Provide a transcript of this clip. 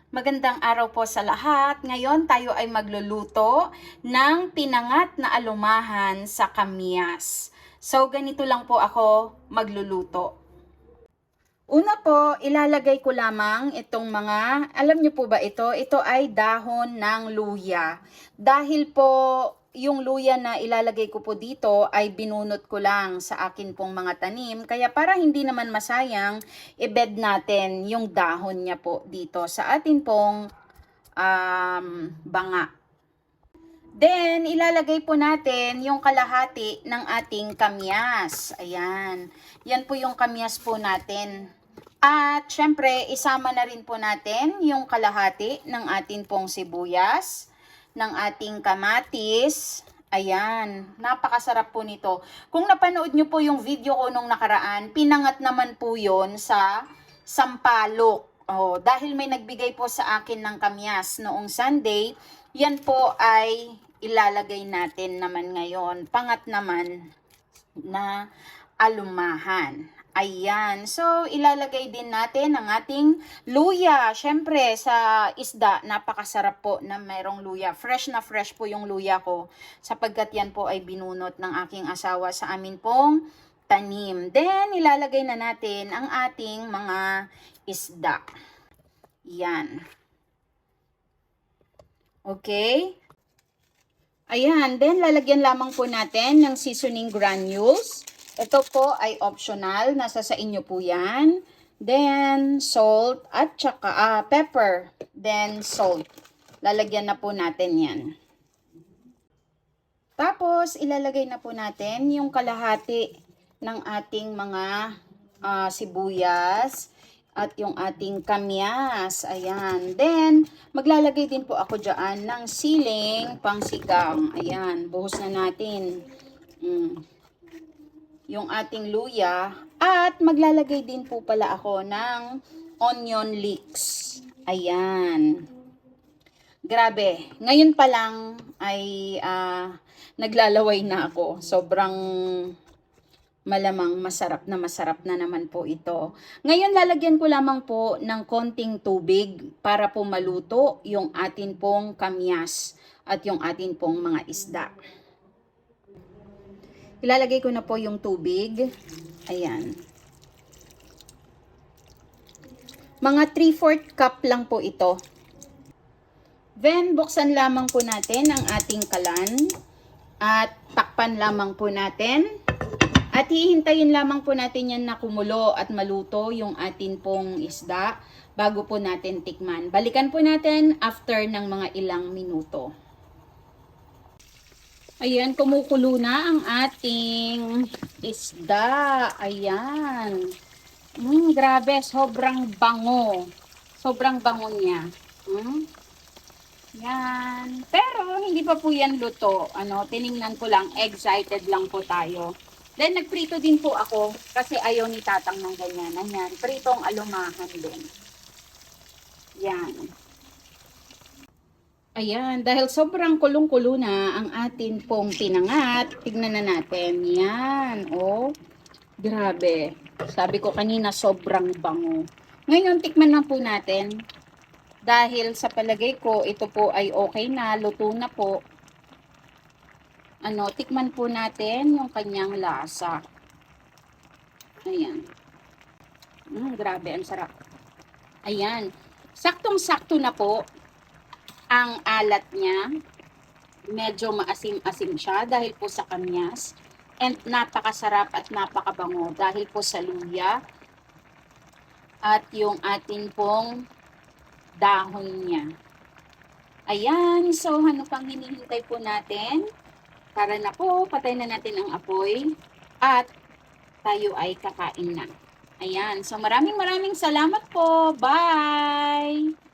Magandang araw po sa lahat. Ngayon tayo ay magluluto ng pinangat na alumahan sa kamyas. So ganito lang po ako magluluto. Una po, ilalagay ko lamang itong alam niyo po ba ito? Ito ay dahon ng luya. Dahil po yung luya na ilalagay ko po dito ay binunot ko lang sa akin pong mga tanim. Kaya para hindi naman masayang, i-bed natin yung dahon niya po dito sa atin pong banga. Then, ilalagay po natin yung kalahati ng ating kamyas. Ayan. Yan po yung kamyas po natin. At, syempre, isama na rin po natin yung kalahati ng ating pong sibuyas, ng ating kamatis. Ayan. Napakasarap po nito. Kung napanood nyo po yung video ko nung nakaraan, pinangat naman po yon sa sampalok. Oh, dahil may nagbigay po sa akin ng kamyas noong Sunday, yan po ay ilalagay natin naman ngayon. Pangat naman na alumahan. Ayan. So, ilalagay din natin ang ating luya. Syempre, sa isda, napakasarap po na mayroong luya. Fresh na fresh po yung luya ko. Sapagkat yan po ay binunot ng aking asawa sa amin pong tanim. Then, ilalagay na natin ang ating mga isda. Yan. Okay. Ayan, then lalagyan lamang po natin ng seasoning granules. Ito po ay optional, nasa sa inyo po yan. Then, salt at saka pepper. Then, salt. Lalagyan na po natin yan. Tapos, ilalagay na po natin yung kalahati ng ating mga sibuyas at yung ating kamyas. Ayan. Then, maglalagay din po ako dyan ng siling pangsigang. Ayan. Buhos na natin yung ating luya. At maglalagay din po pala ako ng onion leeks. Ayan. Grabe. Ngayon pa lang ay naglalaway na ako. Sobrang malamang masarap na naman po ito. Ngayon lalagyan ko lamang po ng konting tubig para po maluto yung atin pong kamyas at yung atin pong mga isda. Ilalagay ko na po yung tubig. Ayan. Mga 3/4 cup lang po ito. Then buksan lamang po natin ang ating kalan at takpan lamang po natin. At hihintayin lamang po natin yan na kumulo at maluto yung atin pong isda bago po natin tikman. Balikan po natin after ng mga ilang minuto. Ayan, kumukulo na ang ating isda. Ayan. Grabe, sobrang bango. Sobrang bango niya. Yan. Pero hindi pa po yan luto. Tiningnan ko lang, excited lang po tayo. Then, nagprito din po ako kasi ayaw ni tatang ng ganyan. Ayan, pritong alumahan din. Yan. Ayan, dahil sobrang kulong-kulo na ang atin pong pinangat, tignan na natin. Yan, oh. Grabe. Sabi ko kanina, sobrang bango. Ngayon, tikman na po natin. Dahil sa palagay ko, ito po ay okay na, luto na po. Tikman po natin yung kanyang lasa. Ayan. Grabe, ang sarap. Ayan. Saktong-sakto na po ang alat niya. Medyo maasim-asim siya dahil po sa kamyas. And napakasarap at napakabango dahil po sa luya. At yung atin pong dahon niya. Ayan. So, ano pang hinihintay po natin? Para na po, patay na natin ang apoy at tayo ay kakain na. Ayan. So, maraming salamat po. Bye!